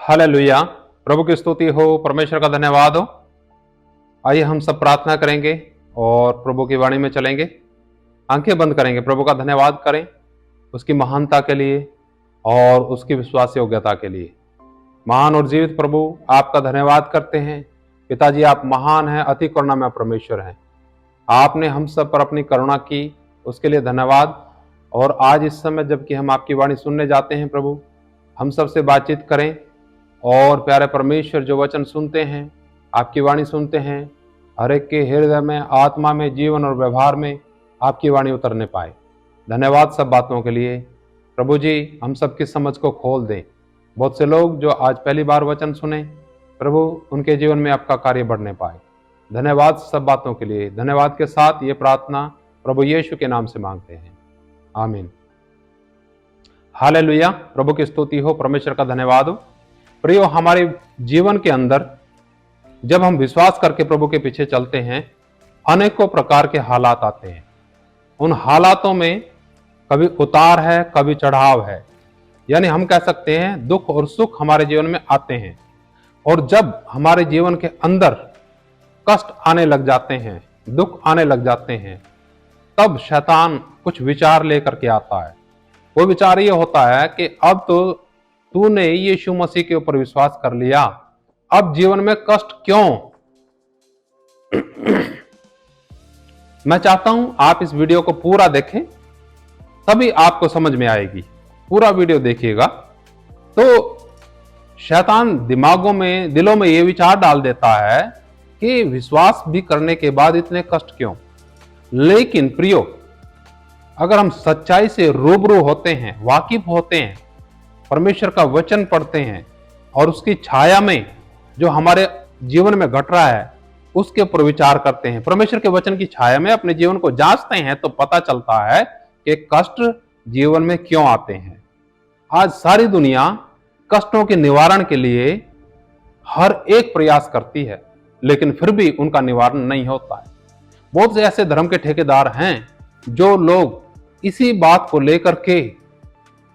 Hallelujah. प्रभु की स्तुति हो, परमेश्वर का धन्यवाद हो। आइए हम सब प्रार्थना करेंगे और प्रभु की वाणी में चलेंगे। आंखें बंद करेंगे, प्रभु का धन्यवाद करें उसकी महानता के लिए और उसकी विश्वास योग्यता के लिए। महान और जीवित प्रभु, आपका धन्यवाद करते हैं। पिताजी, आप महान हैं, अति करुणामय परमेश्वर हैं। आपने हम सब पर अपनी करुणा की, उसके लिए धन्यवाद। और आज इस समय जबकि हम आपकी वाणी सुनने जाते हैं, प्रभु हम सब से बातचीत करें और प्यारे परमेश्वर, जो वचन सुनते हैं, आपकी वाणी सुनते हैं, हर एक के हृदय में, आत्मा में, जीवन और व्यवहार में आपकी वाणी उतरने पाए। धन्यवाद सब बातों के लिए। प्रभु जी, हम सबकी समझ को खोल दें। बहुत से लोग जो आज पहली बार वचन सुने, प्रभु उनके जीवन में आपका कार्य बढ़ने पाए। धन्यवाद सब बातों के लिए। धन्यवाद के साथ ये प्रार्थना प्रभु यीशु के नाम से मांगते हैं, आमीन। हालेलुया। प्रभु की स्तुति हो, परमेश्वर का धन्यवाद हो। प्रियो, हमारे जीवन के अंदर जब हम विश्वास करके प्रभु के पीछे चलते हैं, अनेकों प्रकार के हालात आते हैं। उन हालातों में कभी उतार है, कभी चढ़ाव है। यानी हम कह सकते हैं दुख और सुख हमारे जीवन में आते हैं। और जब हमारे जीवन के अंदर कष्ट आने लग जाते हैं, दुख आने लग जाते हैं, तब शैतान कुछ विचार लेकर के आता है। वो विचार ये होता है कि अब तो तूने यीशु मसीह के ऊपर विश्वास कर लिया, अब जीवन में कष्ट क्यों? मैं चाहता हूं आप इस वीडियो को पूरा देखें, तभी आपको समझ में आएगी। पूरा वीडियो देखिएगा तो शैतान दिमागों में, दिलों में यह विचार डाल देता है कि विश्वास भी करने के बाद इतने कष्ट क्यों। लेकिन प्रियो, अगर हम सच्चाई से रूबरू होते हैं, वाकिफ होते हैं, परमेश्वर का वचन पढ़ते हैं और उसकी छाया में जो हमारे जीवन में घट रहा है उसके ऊपर विचार करते हैं, परमेश्वर के वचन की छाया में अपने जीवन को जांचते हैं, तो पता चलता है कि कष्ट जीवन में क्यों आते हैं। आज सारी दुनिया कष्टों के निवारण के लिए हर एक प्रयास करती है, लेकिन फिर भी उनका निवारण नहीं होता है। बहुत से ऐसे धर्म के ठेकेदार हैं जो लोग इसी बात को लेकर के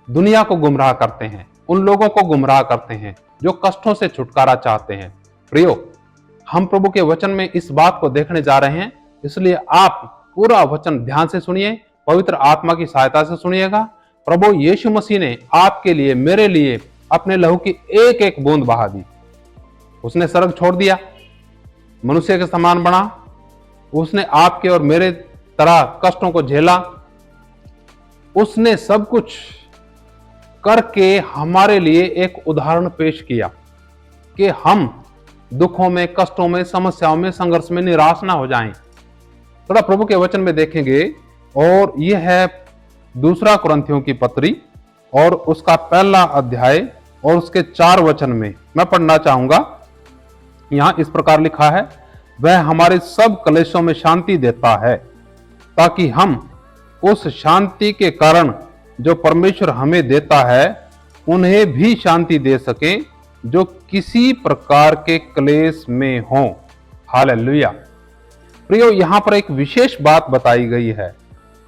दुनिया को गुमराह करते हैं, उन लोगों को गुमराह करते हैं जो कष्टों से छुटकारा चाहते हैं। प्रियो, हम प्रभु के वचन में इस बात को देखने जा रहे हैं, इसलिए आप पूरा वचन ध्यान से सुनिए, पवित्र आत्मा की सहायता से सुनिएगा। प्रभु यीशु मसीह ने आपके लिए, मेरे लिए अपने लहू की एक एक बूंद बहा दी। उसने स्वर्ग छोड़ दिया, मनुष्य के समान बना, उसने आपके और मेरे तरह कष्टों को झेला, उसने सब कुछ करके हमारे लिए एक उदाहरण पेश किया कि हम दुखों में, कष्टों में, समस्याओं में, संघर्ष में निराश ना हो जाएं। थोड़ा प्रभु के वचन में देखेंगे और यह है 2 कुरिन्थियों की पत्री और उसका 1 अध्याय और उसके 4 वचन में मैं पढ़ना चाहूंगा। यहां इस प्रकार लिखा है, वह हमारे सब क्लेशों में शांति देता है, ताकि हम उस शांति के कारण जो परमेश्वर हमें देता है उन्हें भी शांति दे सके जो किसी प्रकार के क्लेश में हो। हालेलुया। प्रियो, यहां पर एक विशेष बात बताई गई है।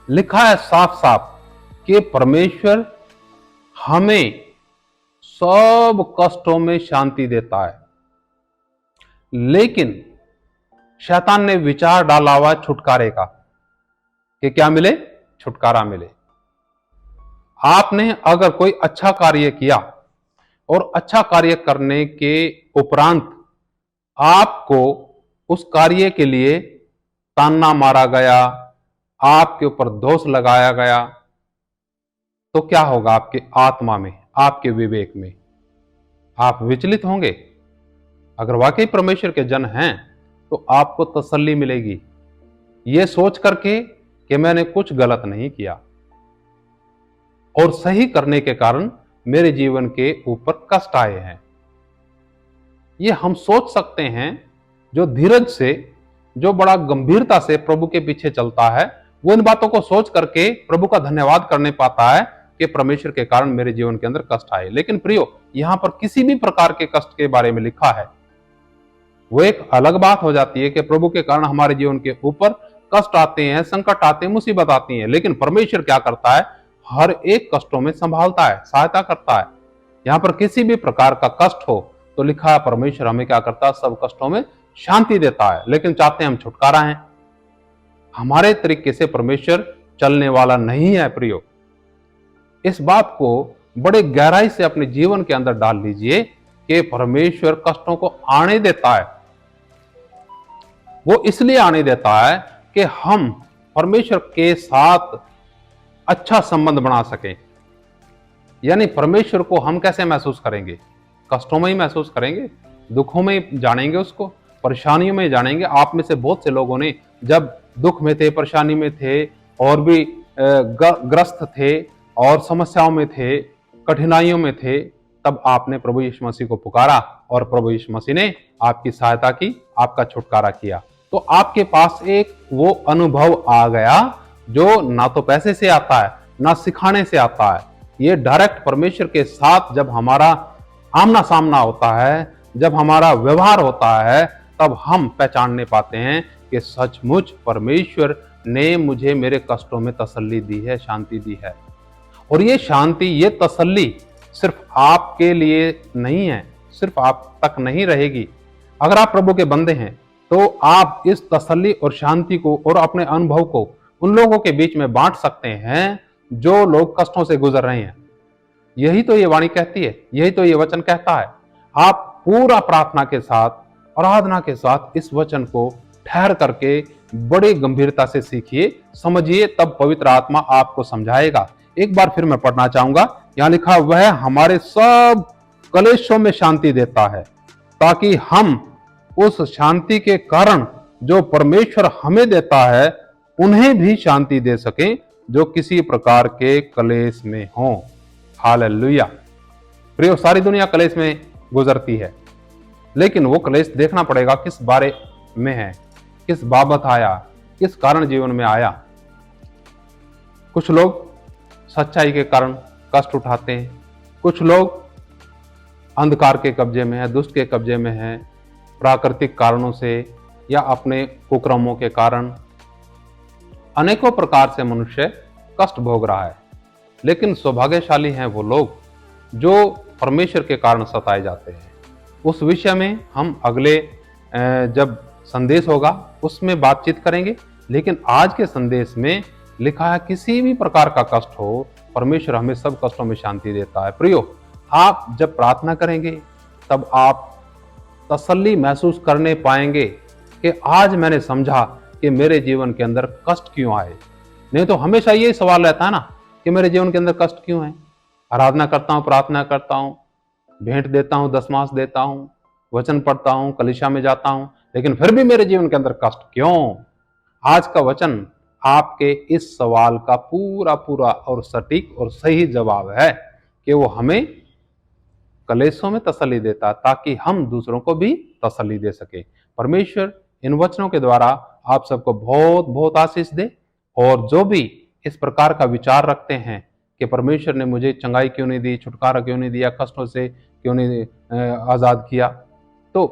लिखा है साफ साफ कि परमेश्वर हमें सब कष्टों में शांति देता है, लेकिन शैतान ने विचार डाला हुआ छुटकारे का कि क्या मिले? छुटकारा मिले। आपने अगर कोई अच्छा कार्य किया और अच्छा कार्य करने के उपरांत आपको उस कार्य के लिए ताना मारा गया, आपके ऊपर दोष लगाया गया, तो क्या होगा? आपके आत्मा में, आपके विवेक में आप विचलित होंगे। अगर वाकई परमेश्वर के जन हैं तो आपको तसल्ली मिलेगी, यह सोच करके कि मैंने कुछ गलत नहीं किया और सही करने के कारण मेरे जीवन के ऊपर कष्ट आए हैं। ये हम सोच सकते हैं। जो धीरज से, जो बड़ा गंभीरता से प्रभु के पीछे चलता है, वो इन बातों को सोच करके प्रभु का धन्यवाद करने पाता है कि परमेश्वर के कारण मेरे जीवन के अंदर कष्ट आए। लेकिन प्रियो, यहां पर किसी भी प्रकार के कष्ट के बारे में लिखा है, वो एक अलग बात हो जाती है कि प्रभु के कारण हमारे जीवन के ऊपर कष्ट आते हैं, संकट आते हैं, मुसीबत आती है। लेकिन परमेश्वर क्या करता है? हर एक कष्टों में संभालता है, सहायता करता है। यहां पर किसी भी प्रकार का कष्ट हो तो लिखा है परमेश्वर हमें क्या करता है, सब कष्टों में शांति देता है, लेकिन चाहते हैं हम छुटकारा हैं। हमारे तरीके से परमेश्वर चलने वाला नहीं है प्रियो। इस बात को बड़े गहराई से अपने जीवन के अंदर डाल लीजिए कि परमेश्वर कष्टों को आने देता है। वो इसलिए आने देता है कि हम परमेश्वर के साथ अच्छा संबंध बना सकें। यानी परमेश्वर को हम कैसे महसूस करेंगे? कष्टों में ही महसूस करेंगे, दुखों में ही जानेंगे उसको, परेशानियों में जानेंगे। आप में से बहुत से लोगों ने जब दुख में थे, परेशानी में थे और भी ग्रस्त थे और समस्याओं में थे, कठिनाइयों में थे, तब आपने प्रभु यीशु मसीह को पुकारा और प्रभु यीशु मसीह ने आपकी सहायता की, आपका छुटकारा किया। तो आपके पास एक वो अनुभव आ गया जो ना तो पैसे से आता है, ना सिखाने से आता है। ये डायरेक्ट परमेश्वर के साथ जब हमारा आमना सामना होता है, जब हमारा व्यवहार होता है, तब हम पहचानने पाते हैं कि सचमुच परमेश्वर ने मुझे मेरे कष्टों में तसल्ली दी है, शांति दी है। और ये शांति, ये तसल्ली सिर्फ आपके लिए नहीं है, सिर्फ आप तक नहीं रहेगी। अगर आप प्रभु के बंदे हैं तो आप इस तसल्ली और शांति को और अपने अनुभव को उन लोगों के बीच में बांट सकते हैं जो लोग कष्टों से गुजर रहे हैं। यही तो ये वाणी कहती है, यही तो ये वचन कहता है। आप पूरा प्रार्थना के साथ, आराधना के साथ इस वचन को ठहर करके बड़ी गंभीरता से सीखिए, समझिए, तब पवित्र आत्मा आपको समझाएगा। एक बार फिर मैं पढ़ना चाहूंगा। यहां लिखा, वह हमारे सब कलेशों में शांति देता है ताकि हम उस शांति के कारण जो परमेश्वर हमें देता है उन्हें भी शांति दे सकें जो किसी प्रकार के कलेश में हों। हालेलुया। प्रियो, सारी दुनिया कलेश में गुजरती है, लेकिन वो कलेश देखना पड़ेगा किस बारे में है, किस बाबत आया, किस कारण जीवन में आया। कुछ लोग सच्चाई के कारण कष्ट उठाते हैं, कुछ लोग अंधकार के कब्जे में है, दुष्ट के कब्जे में है, प्राकृतिक कारणों से या अपने कुकर्मों के कारण अनेकों प्रकार से मनुष्य कष्ट भोग रहा है। लेकिन सौभाग्यशाली हैं वो लोग जो परमेश्वर के कारण सताए जाते हैं। उस विषय में हम अगले जब संदेश होगा उसमें बातचीत करेंगे। लेकिन आज के संदेश में लिखा है, किसी भी प्रकार का कष्ट हो, परमेश्वर हमें सब कष्टों में शांति देता है। प्रियो, आप जब प्रार्थना करेंगे तब आप तसल्ली महसूस करने पाएंगे कि आज मैंने समझा कि मेरे जीवन के अंदर कष्ट क्यों आए। नहीं तो हमेशा यही सवाल रहता है ना कि मेरे जीवन के अंदर कष्ट क्यों है। आराधना करता हूँ, प्रार्थना करता हूँ, भेंट देता हूँ, दशमांश देता हूँ, वचन पढ़ता हूँ, कलीसिया में जाता हूँ, लेकिन फिर भी मेरे जीवन के अंदर कष्ट क्यों। आज का वचन आपके इस सवाल का पूरा पूरा और सटीक और सही जवाब है कि वो हमें कलेशों में तसल्ली देता ताकि हम दूसरों को भी तसल्ली दे सके। परमेश्वर इन वचनों के द्वारा आप सबको बहुत बहुत आशीष दे। और जो भी इस प्रकार का विचार रखते हैं कि परमेश्वर ने मुझे चंगाई क्यों नहीं दी, छुटकारा क्यों नहीं दिया, कष्टों से क्यों नहीं आज़ाद किया, तो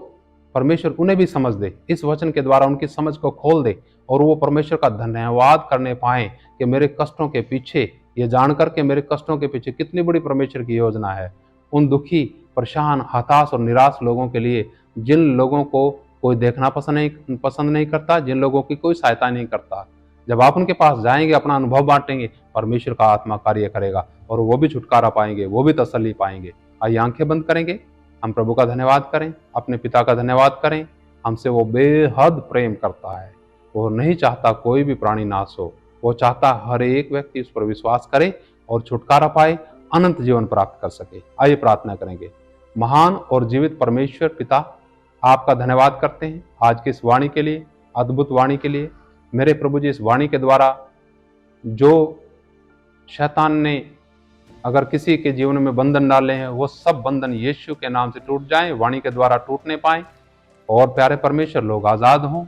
परमेश्वर उन्हें भी समझ दे, इस वचन के द्वारा उनकी समझ को खोल दे और वो परमेश्वर का धन्यवाद करने पाए कि मेरे कष्टों के पीछे, ये जानकर के मेरे कष्टों के पीछे कितनी बड़ी परमेश्वर की योजना है। उन दुखी, परेशान, हताश और निराश लोगों के लिए, जिन लोगों को कोई देखना पसंद नहीं करता, जिन लोगों की कोई सहायता नहीं करता, जब आप उनके पास जाएंगे, अपना अनुभव बांटेंगे, परमेश्वर का आत्मा कार्य करेगा और वो भी छुटकारा पाएंगे, वो भी तसल्ली पाएंगे। आइए आंखें बंद करेंगे, हम प्रभु का धन्यवाद करें, अपने पिता का धन्यवाद करें। हमसे वो बेहद प्रेम करता है। वो नहीं चाहता कोई भी प्राणी नाश हो, वो चाहता हर एक व्यक्ति उस पर विश्वास करे और छुटकारा पाए, अनंत जीवन प्राप्त कर सके। आइए प्रार्थना करेंगे। महान और जीवित परमेश्वर पिता, आपका धन्यवाद करते हैं आज की इस वाणी के लिए, अद्भुत वाणी के लिए। मेरे प्रभु जी, इस वाणी के द्वारा जो शैतान ने अगर किसी के जीवन में बंधन डाले हैं, वो सब बंधन यीशु के नाम से टूट जाएं, वाणी के द्वारा टूटने पाएं और प्यारे परमेश्वर, लोग आज़ाद हों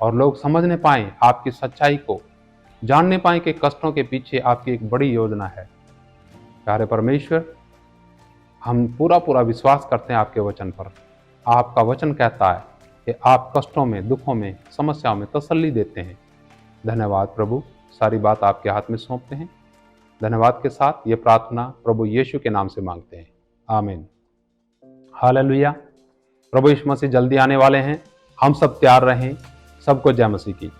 और लोग समझने पाएं आपकी सच्चाई को, जानने पाएं कि कष्टों के पीछे आपकी एक बड़ी योजना है। प्यारे परमेश्वर, हम पूरा पूरा विश्वास करते हैं आपके वचन पर। आपका वचन कहता है कि आप कष्टों में, दुखों में, समस्याओं में तसल्ली देते हैं। धन्यवाद प्रभु, सारी बात आपके हाथ में सौंपते हैं। धन्यवाद के साथ ये प्रार्थना प्रभु यीशु के नाम से मांगते हैं, आमीन। हालेलुया। प्रभु यीशु मसीह जल्दी आने वाले हैं, हम सब तैयार रहें। सबको जय मसीह की।